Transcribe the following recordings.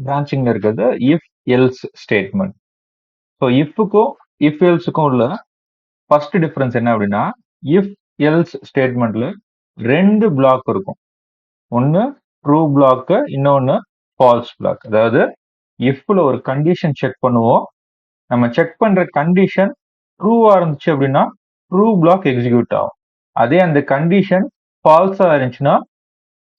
பிரான்ச்சிங்ல இருக்கிறது if else statement. So இஃப்க்கும் if எல்ஸுக்கும் உள்ள ஃபர்ஸ்ட் டிஃபரன்ஸ் என்ன அப்படின்னா, இஃப் எல்ஸ் ஸ்டேட்மெண்ட்ல ரெண்டு பிளாக் இருக்கும். ஒன்னு ட்ரூ பிளாக், இன்னொன்னு ஃபால்ஸ் பிளாக். அதாவது இஃப்ல ஒரு கண்டிஷன் செக் பண்ணுவோம். நம்ம செக் பண்ற கண்டிஷன் ட்ரூவா இருந்துச்சு அப்படின்னா ட்ரூ பிளாக் எக்ஸிக்யூட் ஆகும். அதே அந்த கண்டிஷன் ஃபால்ஸா இருந்துச்சுன்னா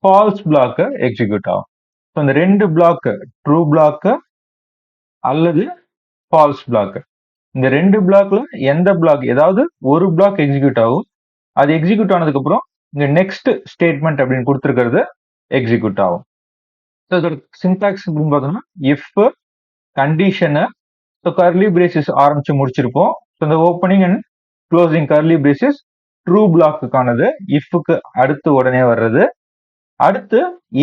ஃபால்ஸ் பிளாக் எக்ஸிக்யூட் ஆகும். ஸோ இந்த ரெண்டு பிளாக், ட்ரூ பிளாக் அல்லது ஃபால்ஸ் பிளாக், இந்த ரெண்டு பிளாக்ல எந்த பிளாக், ஏதாவது ஒரு பிளாக் எக்ஸிக்யூட் ஆகும். அது எக்ஸிக்யூட் ஆனதுக்கு அப்புறம் இங்க நெக்ஸ்ட் ஸ்டேட்மெண்ட் அப்படின்னு கொடுத்துருக்கிறது எக்ஸிக்யூட் ஆகும். ஸோ இதோட சின்டாக்ஸ் அப்படின்னு பார்த்தோம்னா இஃப் கண்டிஷனை ஸோ கர்லி பிரேசஸ் ஆரம்பிச்சு முடிச்சிருப்போம். ஸோ இந்த opening and closing curly braces true பிளாக்குக்கானது, இஃப்க்கு அடுத்து உடனே வர்றது. அடுத்து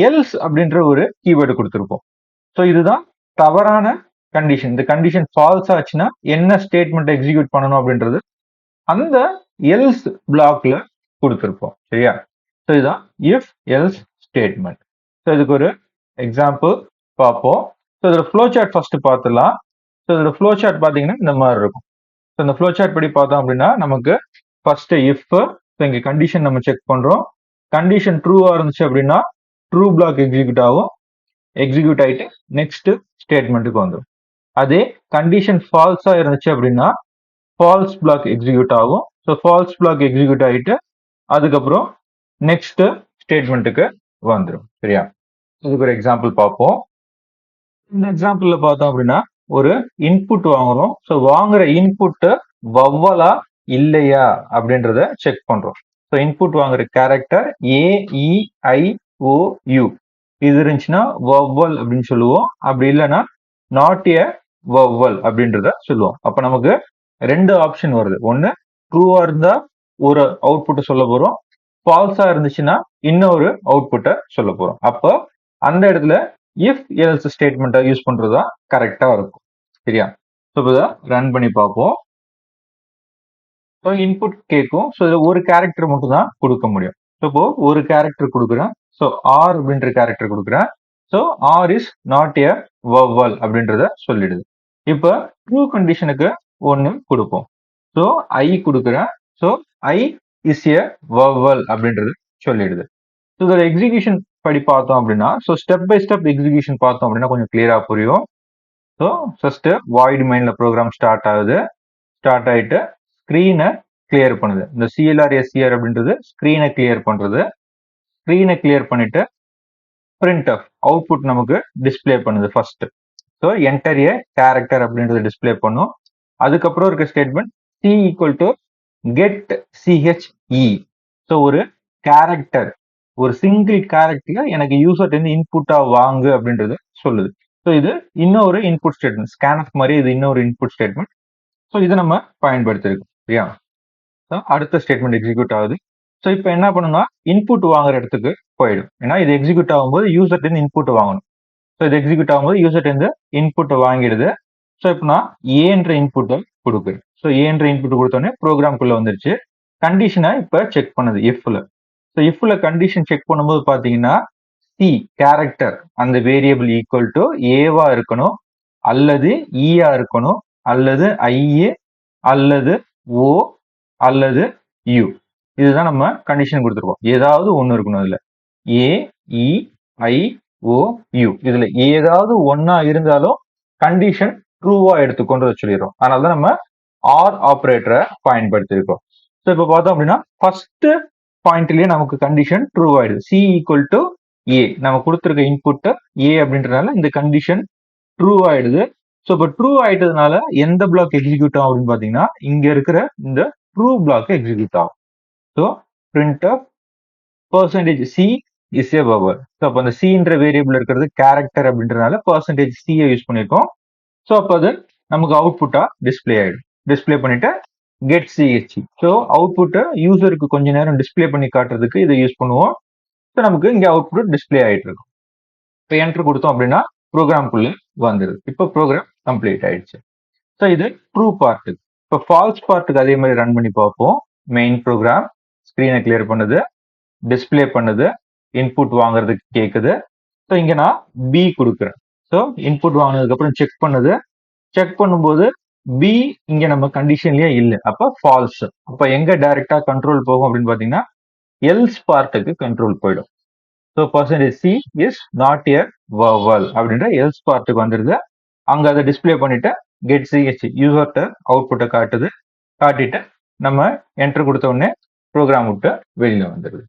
எல்ஸ் அப்படின்ற ஒரு கீவேர்டு கொடுத்துருப்போம். ஸோ இதுதான் தவறான கண்டிஷன். இந்த கண்டிஷன் ஃபால்ஸ் ஆச்சுன்னா என்ன ஸ்டேட்மெண்ட் எக்ஸிக்யூட் பண்ணணும் அப்படின்றது அந்த எல்ஸ் பிளாக்ல கொடுத்துருப்போம். சரியா? ஸோ இதுதான் இஃப் எல்ஸ் ஸ்டேட்மெண்ட். ஸோ இதுக்கு ஒரு எக்ஸாம்பிள் பார்ப்போம். ஸோ இதோட ஃப்ளோ சார்ட் ஃபர்ஸ்ட் பார்த்துலாம். ஸோ இதோட ஃப்ளோ சார்ட் பார்த்தீங்கன்னா இந்த மாதிரி இருக்கும். ஸோ இந்த ஃப்ளோ சார்ட் படி பார்த்தோம் அப்படின்னா நமக்கு ஃபர்ஸ்ட் இஃப், இங்க கண்டிஷன் நம்ம செக் பண்றோம். கண்டிஷன் ட்ரூவா இருந்துச்சு அப்படின்னா ட்ரூ பிளாக் எக்ஸிக்யூட் ஆகும். எக்ஸிக்யூட் ஆயிட்டு நெக்ஸ்ட் ஸ்டேட்மெண்ட்டுக்கு வந்துடும். அதே கண்டிஷன் ஃபால்ஸா இருந்துச்சு அப்படின்னா ஃபால்ஸ் பிளாக் எக்ஸிக்யூட் ஆகும். ஸோ ஃபால்ஸ் பிளாக் எக்ஸிக்யூட் ஆயிட்டு அதுக்கப்புறம் நெக்ஸ்ட் ஸ்டேட்மெண்ட்டுக்கு வந்துடும். சரியா? இதுக்கு ஒரு எக்ஸாம்பிள் பார்ப்போம். இந்த எக்ஸாம்பிள்ல பார்த்தோம் அப்படின்னா ஒரு இன்புட் வாங்குறோம். ஸோ வாங்குற இன்புட் வவ்வலா இல்லையா அப்படின்றத செக் பண்றோம். ஸோ இன்புட் வாங்குற கேரக்டர் AEIOU இது இருந்துச்சுன்னா வவ்வல் அப்படின்னு சொல்லுவோம். அப்படி இல்லைன்னா நாட் ஏ வவ்வல் அப்படின்றத சொல்லுவோம். அப்ப நமக்கு ரெண்டு ஆப்ஷன் வருது. ஒன்னு ட்ரூவா இருந்தா ஒரு அவுட்புட்டை சொல்ல போறோம், ஃபால்ஸா இருந்துச்சுன்னா இன்னொரு அவுட்புட்டை சொல்ல போறோம். அப்போ அந்த இடத்துல இஃப் எல்ஸ் ஸ்டேட்மெண்ட்டை யூஸ் பண்றதா கரெக்டா இருக்கும். சரியா? ஸோ இப்போ ரன் பண்ணி பார்ப்போம். ஸோ இன்புட் கேட்கும். ஸோ இதில் ஒரு கேரக்டர் மட்டும் தான் கொடுக்க முடியும். ஸோ இப்போ ஒரு கேரக்டர் கொடுக்குறேன். ஸோ ஆர் அப்படின்ற கேரக்டர் கொடுக்குறேன். So R is not a vowel அப்படின்றத சொல்லிடுது. இப்போ ட்ரூ கண்டிஷனுக்கு ஒன்று கொடுப்போம். ஸோ ஐ கொடுக்குறேன். So I is a vowel அப்படின்றது சொல்லிடுது. ஸோ இதோட எக்ஸிகியூஷன் படி பார்த்தோம் அப்படின்னா, so step by step execution பார்த்தோம் அப்படின்னா கொஞ்சம் கிளியரா புரியும். ஸோ ஃபர்ஸ்ட் வாய்ட் மெயின்ல ப்ரோக்ராம் ஸ்டார்ட் ஆகுது. ஸ்டார்ட் ஆயிட்டு ஸ்க்ரீனை கிளியர் பண்ணுது. இந்த CLR SCR அப்படின்றது ஸ்க்ரீனை கிளியர் பண்றது. ஸ்க்ரீனை கிளியர் பண்ணிட்டு பிரிண்ட் ஆஃப் அவுட்புட் நமக்கு டிஸ்பிளே பண்ணுது first. So enter a character அப்படின்றது டிஸ்பிளே பண்ணும். அதுக்கப்புறம் இருக்க statement C equal to get CHE. So ஒரு கேரக்டர், ஒரு சிங்கிள் கேரக்டர்ல எனக்கு யூசர் இருந்து இன்புட்டா வாங்கு அப்படின்றது சொல்லுது. ஸோ இது இன்னொரு இன்புட் ஸ்டேட்மெண்ட், ஸ்கேன்எஃப் மாதிரி இது இன்னொரு இன்புட் ஸ்டேட்மெண்ட். ஸோ இதை நம்ம பயன்படுத்திருக்கோம். சரியா? அடுத்த ஸ்டேட்மெண்ட் எக்ஸிக்யூட் ஆகுது. ஸோ இப்போ என்ன பண்ணணும்னா இன்புட் வாங்குற இடத்துக்கு போயிடும். ஏன்னா இது எக்ஸிக்யூட் ஆகும்போது யூசர் இருந்து இன்புட் வாங்கணும். ஸோ இது எக்ஸிக்யூட் ஆகும்போது யூசர் இருந்து இன்புட்டை வாங்கிடுது. ஸோ இப்போ நான் ஏன்ற இன்புட்டை கொடுக்குறேன். ஸோ ஏன்ற இன்புட் கொடுத்தோடனே ப்ரோக்ராம்குள்ள வந்துருச்சு. கண்டிஷனை இப்போ செக் பண்ணுது இஃப்ல. ஸோ இஃப்ல கண்டிஷன் செக் பண்ணும்போது பார்த்தீங்கன்னா சி கேரக்டர் அந்த வேரியபிள் ஈக்குவல் டு ஏவா இருக்கணும், அல்லது ஈயா இருக்கணும், அல்லது ஐஏ, அல்லது ஓ, அல்லது யூ. இதுதான் நம்ம கண்டிஷன் கொடுத்துருக்கோம். ஏதாவது ஒன்று இருக்கணும். இதுல AEIOU இதுல ஏதாவது ஒன்னா இருந்தாலும் கண்டிஷன் ட்ரூவா எடுத்துக்கொண்டு சொல்லிடுறோம். அதனாலதான் நம்ம ஆர் ஆப்ரேட்டரை பயன்படுத்தியிருக்கோம். ஸோ இப்போ பார்த்தோம் அப்படின்னா ஃபர்ஸ்ட் பாயிண்ட்லயே நமக்கு கண்டிஷன் ட்ரூ ஆயிடுது. C ஈக்குவல் டு ஏ நம்ம கொடுத்துருக்க இன்புட் ஏ அப்படின்றதுனால இந்த கண்டிஷன் ட்ரூ ஆயிடுது. ஸோ இப்போ ட்ரூ ஆயிட்டதுனால எந்த பிளாக் எக்ஸிக்யூட் ஆகும் அப்படின்னு பாத்தீங்கன்னா இங்க இருக்கிற இந்த ட்ரூ பிளாக் எக்ஸிக்யூட் ஆகும். So print percentage C is a vowel. So அப்போ அந்த சின்ற வேரியபிள் இருக்கிறது கேரக்டர் அப்படின்றதுனால பர்சன்டேஜ் C யூஸ் பண்ணியிருக்கோம். ஸோ அப்போ அது நமக்கு அவுட்புட்டா டிஸ்பிளே ஆயிடும். டிஸ்பிளே பண்ணிட்டு கெட் CHE. ஸோ அவுட்புட்டை யூசருக்கு கொஞ்ச நேரம் டிஸ்பிளே பண்ணி காட்டுறதுக்கு இதை யூஸ் பண்ணுவோம். ஸோ நமக்கு இங்கே அவுட்புட் டிஸ்பிளே ஆயிட்டு இருக்கும். இப்போ என்டர் கொடுத்தோம் அப்படின்னா ப்ரோக்ராம்குள்ள வந்துடுது. இப்போ ப்ரோக்ராம் கம்ப்ளீட் ஆயிடுச்சு. ஸோ இது ட்ரூ பார்ட்டு. இப்போ ஃபால்ஸ் பார்ட்டுக்கு அதே மாதிரி ரன் பண்ணி பார்ப்போம். மெயின் ப்ரோக்ராம் ஸ்க்ரீனை கிளியர் பண்ணுது, டிஸ்பிளே பண்ணுது, இன்புட் வாங்குறதுக்கு கேட்குது. ஸோ இங்கே நான் B கொடுக்குறேன். ஸோ இன்புட் வாங்கினதுக்கு அப்புறம் செக் பண்ணுது. செக் பண்ணும்போது பி இங்க நம்ம கண்டிஷன்லயே இல்லை, அப்ப ஃபால்ஸ். அப்ப எங்க டைரக்டா கண்ட்ரோல் போகும் அப்படின்னு பாத்தீங்கன்னா எல்ஸ் பார்ட்டுக்கு கண்ட்ரோல் போயிடும். So percentage c is not a vowel அப்படின்ற எல்ஸ் பார்ட்டுக்கு வந்துருது. அங்க அதை டிஸ்பிளே பண்ணிட்டு கெட் சிஹெச் யூசர்கிட்ட அவுட்புட்டை காட்டுது. காட்டிட்டு நம்ம என்டர் கொடுத்த உடனே ப்ரோக்ராம் விட்டு வெளியில வந்துடுது.